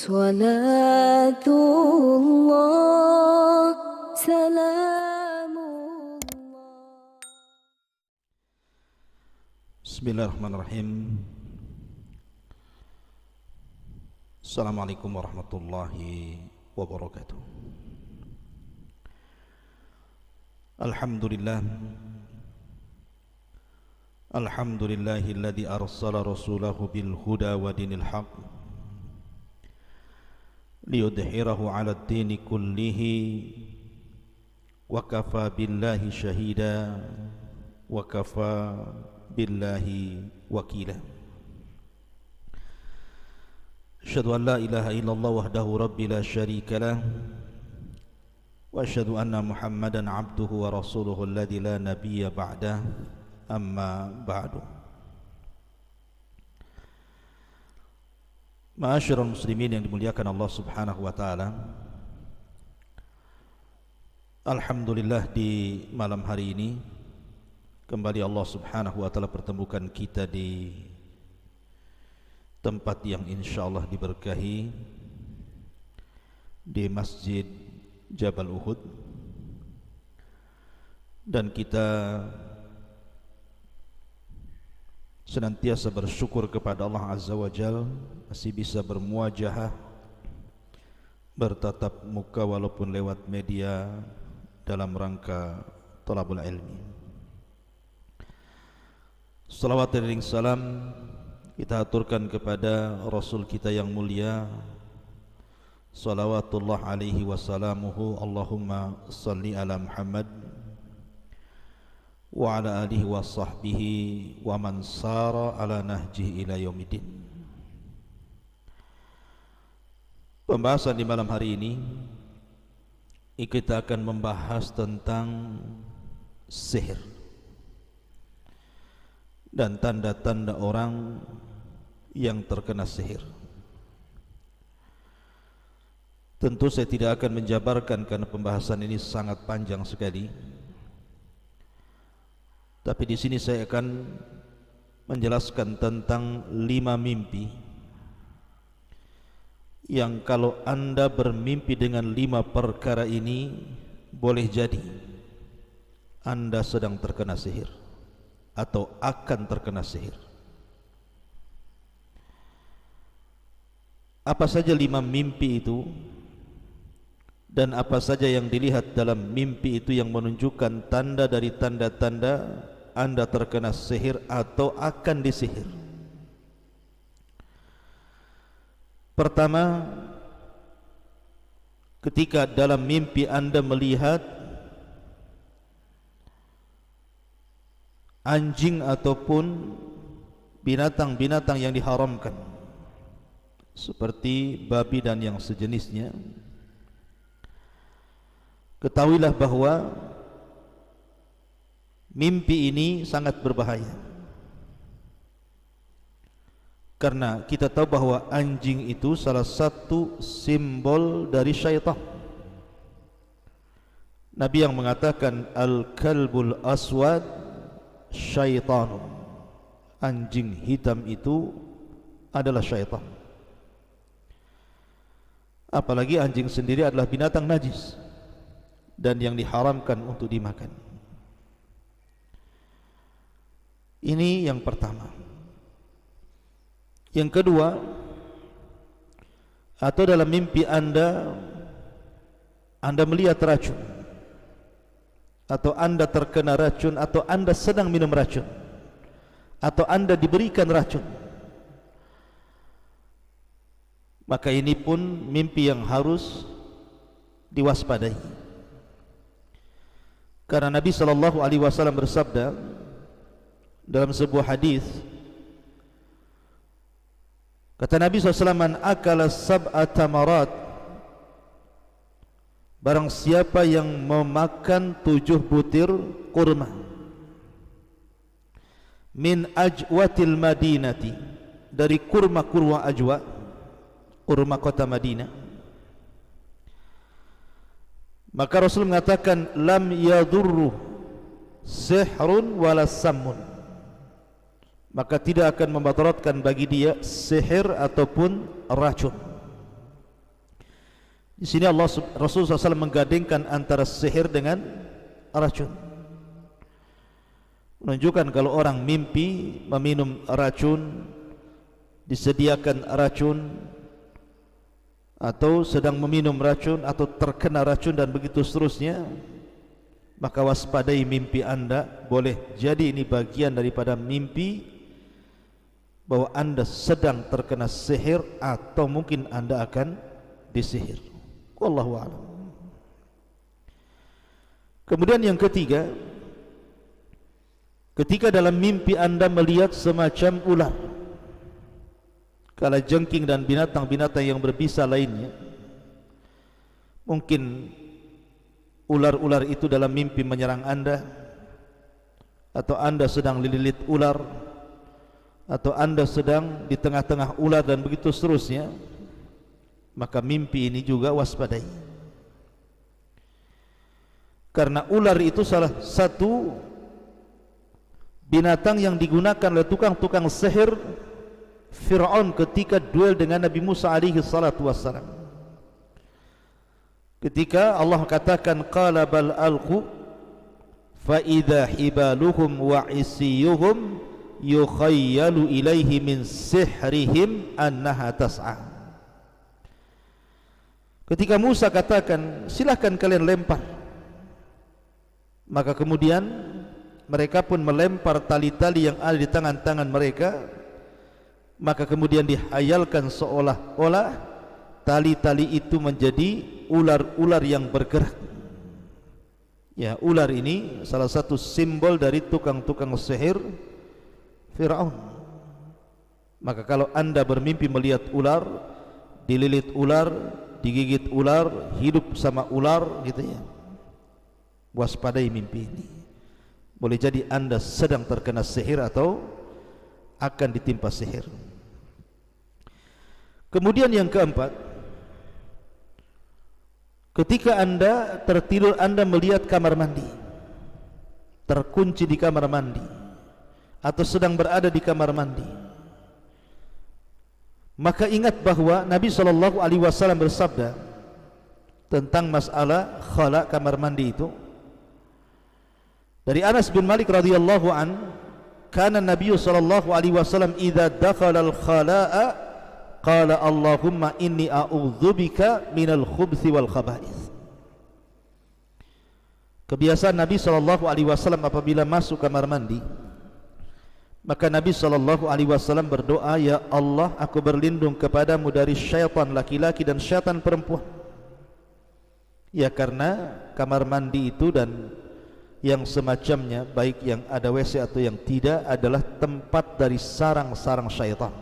صلاة الله سلام الله. Bismillahirrahmanirrahim. Assalamualaikum warahmatullahi wabarakatuh. Alhamdulillah. Alhamdulillahilladzi arsala rasulahu bil huda wa dinil haq liyudhhirahu 'ala ad-dini kullihi wa kafa billahi shahida wa kafa billahi wakila. Asyhadu an la ilaha illallah wahdahu rabbi la syarika lah wa asyhadu anna Muhammadan abduhu wa rasuluhu alladzi la nabiyya ba'dah, amma ba'du. Ma'asyiral muslimin yang dimuliakan Allah Subhanahu wa taala. Alhamdulillah, di malam hari ini kembali Allah Subhanahu wa taala pertemukan kita di tempat yang insyaallah diberkahi, di Masjid Jabal Uhud, dan kita senantiasa bersyukur kepada Allah Azza wa Jal masih bisa bermuajahah, bertatap muka walaupun lewat media dalam rangka thalabul ilmi. Salawat dan salam kita aturkan kepada Rasul kita yang mulia, salawatullah alaihi wassalamuhu. Allahumma salli ala Muhammad wa ala alihi wa sahbihi wa man sara ala nahjihi ila yaumiddin. Pembahasan di malam hari ini kita akan membahas tentang sihir dan tanda-tanda orang yang terkena sihir. Tentu saya tidak akan menjabarkan karena pembahasan ini sangat panjang sekali. Tapi di sini saya akan menjelaskan tentang 5 mimpi yang kalau Anda bermimpi dengan 5 perkara ini, boleh jadi Anda sedang terkena sihir atau akan terkena sihir. Apa saja 5 mimpi itu, dan apa saja yang dilihat dalam mimpi itu yang menunjukkan tanda dari tanda-tanda Anda terkena sihir atau akan disihir. Pertama, ketika dalam mimpi Anda melihat anjing ataupun binatang-binatang yang diharamkan seperti babi dan yang sejenisnya, ketahuilah bahwa mimpi ini sangat berbahaya. Karena kita tahu bahwa anjing itu salah satu simbol dari syaitan. Nabi yang mengatakan al-kalbul aswad syaitan, anjing hitam itu adalah syaitan. Apalagi anjing sendiri adalah binatang najis dan yang diharamkan untuk dimakan. Ini yang pertama. Yang kedua, atau dalam mimpi Anda melihat racun, atau Anda terkena racun, atau Anda sedang minum racun, atau Anda diberikan racun, maka ini pun mimpi yang harus diwaspadai. Karena Nabi SAW bersabda dalam sebuah hadis, kata Nabi SAW, man akala sab'a tamarat, barang siapa yang memakan 7 butir kurma, min ajwatil madinati, dari kurma-kurma ajwa, kurma kota Madinah, maka Rasul mengatakan lam yadurru sihrun wala sammun, maka tidak akan membatalkan bagi dia sihir ataupun racun. Di sini Rasulullah SAW menggandengkan antara sihir dengan racun, menunjukkan kalau orang mimpi meminum racun, disediakan racun, atau sedang meminum racun, atau terkena racun dan begitu seterusnya, maka waspadai mimpi anda. Boleh jadi ini bagian daripada mimpi bahwa anda sedang terkena sihir, atau mungkin anda akan disihir. Wallahu a'lam. Kemudian yang ketiga, ketika dalam mimpi anda melihat semacam ular, kalajengking dan binatang-binatang yang berbisa lainnya, mungkin ular-ular itu dalam mimpi menyerang anda, atau anda sedang dililit ular, atau anda sedang di tengah-tengah ular dan begitu seterusnya, maka mimpi ini juga waspadai. Karena ular itu salah satu binatang yang digunakan oleh tukang-tukang sihir Fir'aun ketika duel dengan Nabi Musa alaihi salatu wassalam. Ketika Allah katakan qala bal alqu fa idza hibaluhum wa isiyuhum yukhayyalu ilaihi min sihrihim annaha tas'a. Ketika Musa katakan silahkan kalian lempar, maka kemudian mereka pun melempar tali-tali yang ada di tangan-tangan mereka, maka kemudian dihayalkan seolah-olah tali-tali itu menjadi ular-ular yang bergerak. Ya, ular ini salah satu simbol dari tukang-tukang sihir Fir'aun. Maka kalau anda bermimpi melihat ular, dililit ular, digigit ular, hidup sama ular gitu ya, waspadai mimpi ini. Boleh jadi anda sedang terkena sihir atau akan ditimpa sihir. Kemudian yang keempat, ketika anda tertidur, anda melihat kamar mandi, terkunci di kamar mandi, atau sedang berada di kamar mandi, maka ingat bahwa Nabi SAW bersabda tentang masalah khala kamar mandi itu. Dari Anas bin Malik radhiyallahu an, kana Nabi SAW idza dakhala al-khala'a qala Allahumma inni a'udzubika minal khubthi wal khaba'ith. Kebiasaan Nabi SAW apabila masuk kamar mandi, maka Nabi SAW berdoa, ya Allah, aku berlindung kepadamu dari syaitan laki-laki dan syaitan perempuan. Ya, karena kamar mandi itu dan yang semacamnya, baik yang ada WC atau yang tidak, adalah tempat dari sarang-sarang syaitan.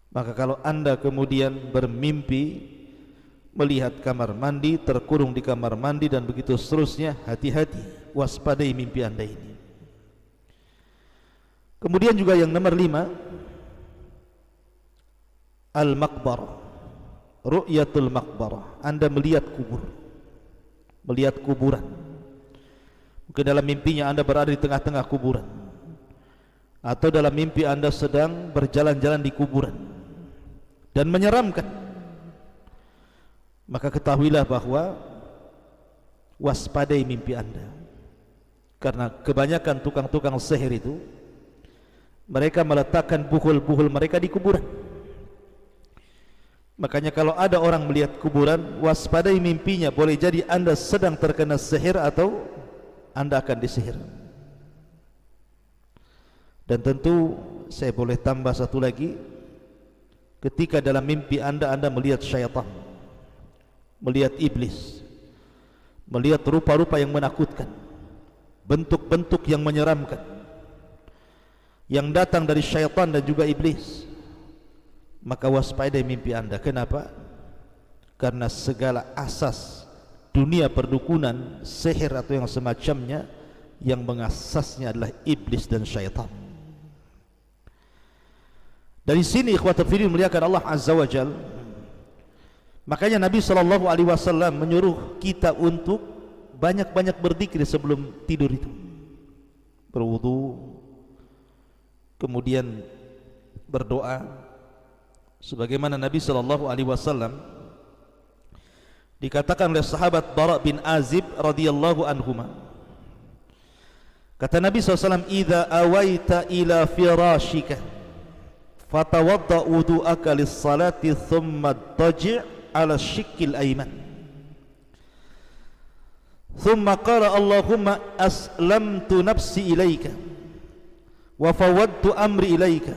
Maka kalau anda kemudian bermimpi melihat kamar mandi, terkurung di kamar mandi dan begitu seterusnya, hati-hati, waspadai mimpi anda ini. Kemudian juga yang nomor 5, al-maqbarah, ru'yatul maqbarah. Anda melihat kubur, melihat kuburan. Mungkin dalam mimpinya anda berada di tengah-tengah kuburan, atau dalam mimpi anda sedang berjalan-jalan di kuburan dan menyeramkan. Maka ketahuilah bahwa waspadai mimpi anda, karena kebanyakan tukang-tukang sihir itu mereka meletakkan buhul-buhul mereka di kuburan. Makanya kalau ada orang melihat kuburan, waspadai mimpinya. Boleh jadi anda sedang terkena sihir atau anda akan disihir. Dan tentu saya boleh tambah satu lagi, ketika dalam mimpi anda melihat syaitan, melihat iblis, melihat rupa-rupa yang menakutkan, bentuk-bentuk yang menyeramkan, yang datang dari syaitan dan juga iblis, maka waspadai mimpi anda. Kenapa? Karena segala asas dunia perdukunan, sihir atau yang semacamnya, yang mengasasnya adalah iblis dan syaitan. Dari sini ikhwatul fillah muliakan Allah Azza wa Jal, makanya Nabi SAW menyuruh kita untuk banyak-banyak berzikir sebelum tidur itu, berwudu, kemudian berdoa, sebagaimana Nabi SAW Dikatakan oleh sahabat Bara bin Azib radhiyallahu anhuma, kata Nabi SAW, idza awaita ila firashika fatawadda wudu'aka lis-salati thumma taji' ala shikkil ayman thumma qala Allahumma aslamtu nafsi ilaika wa fawwadtu amri ilaika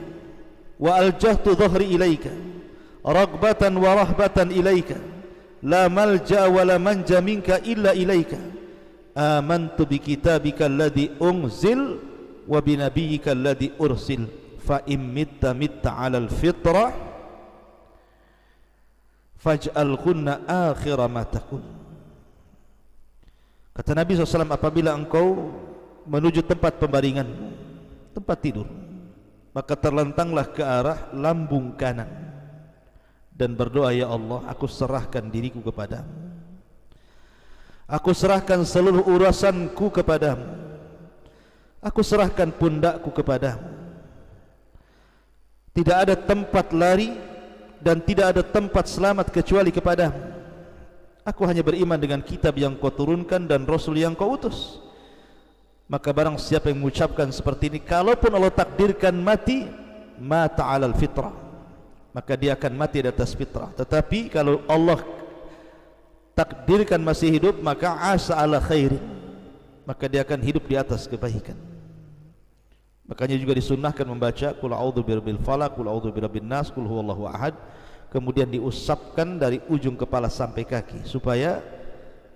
wa aljahtu dhahri ilaika raghbatan wa rahbatan ilaika la malja wa la manja minka illa ilaika amantu bi kitabika alladhi unzil wa bi nabiyyika alladhi ursil fa in mitta mitta 'alal fitrah faj'al kunna akhira ma takun. Kata Nabi SAW, apabila engkau menuju tempat pembaringan, tempat tidur, maka terlentanglah ke arah lambung kanan dan berdoa, ya Allah, aku serahkan diriku kepadamu, aku serahkan seluruh urusanku kepadamu, aku serahkan pundakku kepadamu. Tidak ada tempat lari dan tidak ada tempat selamat kecuali kepadamu. Aku hanya beriman dengan kitab yang kau turunkan dan Rasul yang kau utus. Maka barang siapa yang mengucapkan seperti ini, kalaupun Allah takdirkan mati, mata 'alal fitrah, maka dia akan mati di atas fitrah. Tetapi kalau Allah takdirkan masih hidup, maka asa ala khairin, maka dia akan hidup di atas kebaikan. Makanya juga disunnahkan membaca qul a'udzu birabbil falaq, qul a'udzu birabbin nas, qul huwallahu ahad, kemudian diusapkan dari ujung kepala sampai kaki supaya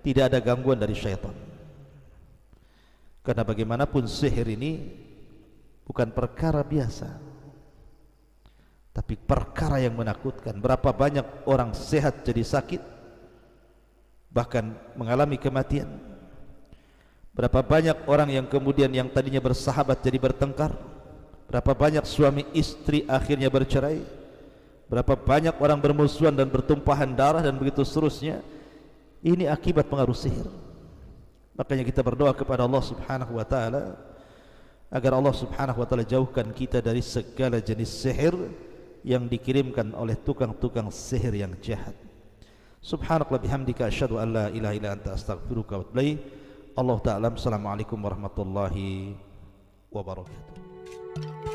tidak ada gangguan dari syaitan. Karena bagaimanapun sihir ini bukan perkara biasa, tapi perkara yang menakutkan. Berapa banyak orang sehat jadi sakit, bahkan mengalami kematian. Berapa banyak orang yang kemudian yang tadinya bersahabat jadi bertengkar. Berapa banyak suami istri akhirnya bercerai. Berapa banyak orang bermusuhan dan bertumpahan darah dan begitu seterusnya. Ini akibat pengaruh sihir. Makanya kita berdoa kepada Allah Subhanahu wa taala agar Allah Subhanahu wa taala jauhkan kita dari segala jenis sihir yang dikirimkan oleh tukang-tukang sihir yang jahat. Subhanakallah bihamdika asyhadu an la ilaha illa anta astaghfiruka wa atubu ilaik. Allah ta'ala. Assalamualaikum warahmatullahi wabarakatuh.